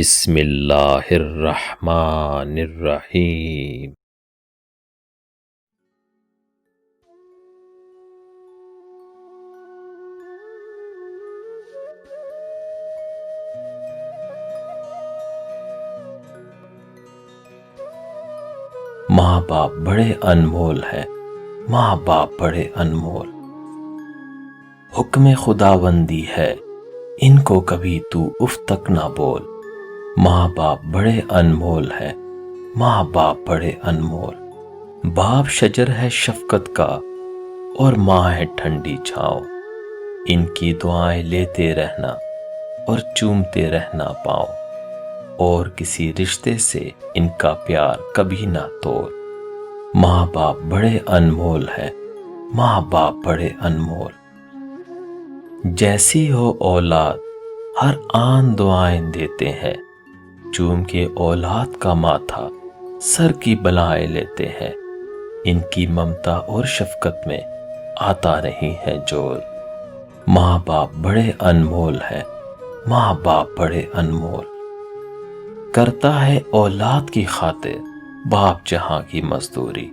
بسم اللہ الرحمن الرحیم۔ ماں باپ بڑے انمول ہیں، ماں باپ بڑے انمول، حکم خداوندی ہے ان کو کبھی تو اف تک نہ بول۔ ماں باپ بڑے انمول ہیں، ماں باپ بڑے انمول، باپ شجر ہے شفقت کا اور ماں ہے ٹھنڈی چھاؤں، ان کی دعائیں لیتے رہنا اور چومتے رہنا پاؤں، اور کسی رشتے سے ان کا پیار کبھی نہ توڑ۔ ماں باپ بڑے انمول ہیں، ماں باپ بڑے انمول، جیسی ہو اولاد ہر آن دعائیں دیتے ہیں، چوم کے اولاد کا ماتھا سر کی بلائیں لیتے ہیں، ان کی ممتا اور شفقت میں آتا نہیں ہے جول۔ ماں باپ بڑے انمول ہیں، ماں باپ بڑے انمول، کرتا ہے اولاد کی خاطر باپ جہاں کی مزدوری،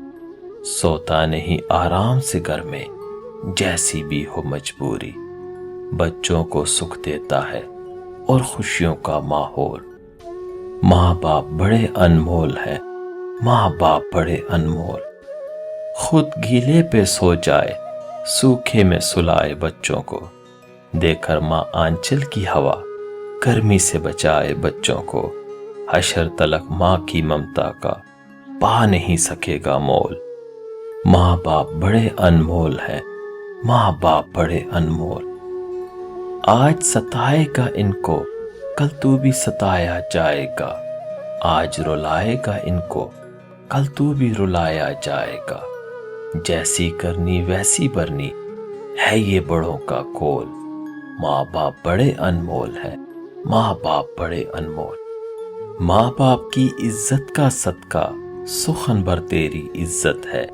سوتا نہیں آرام سے گھر میں جیسی بھی ہو مجبوری، بچوں کو سکھ دیتا ہے اور خوشیوں کا ماحول۔ ماں باپ بڑے انمول ہیں، ماں باپ بڑے انمول، خود گیلے پہ سو جائے سوکھے میں سلائے بچوں کو، دے کر ماں آنچل کی ہوا گرمی سے بچائے بچوں کو، حشر تلک ماں کی ممتا کا پا نہیں سکے گا مول۔ ماں باپ بڑے انمول ہیں، ماں باپ بڑے انمول، آج ستائے گا ان کو کل تو بھی ستایا جائے گا، آج رلائے گا ان کو کل تو بھی رلایا جائے گا، جیسی کرنی ویسی برنی ہے یہ بڑوں کا کول۔ ماں باپ بڑے انمول ہیں، ماں باپ بڑے انمول، ماں باپ کی عزت کا صدقہ سخن بھر تیری عزت ہے،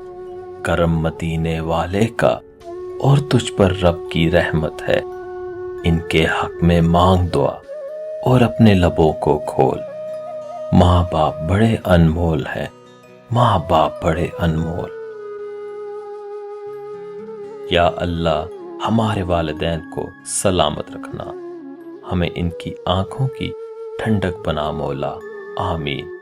کرم مدینے والے کا اور تجھ پر رب کی رحمت ہے، ان کے حق میں مانگ دعا اور اپنے لبوں کو کھول۔ ماں باپ بڑے انمول ہیں، ماں باپ بڑے انمول، یا اللہ ہمارے والدین کو سلامت رکھنا، ہمیں ان کی آنکھوں کی ٹھنڈک بنا مولا، آمین۔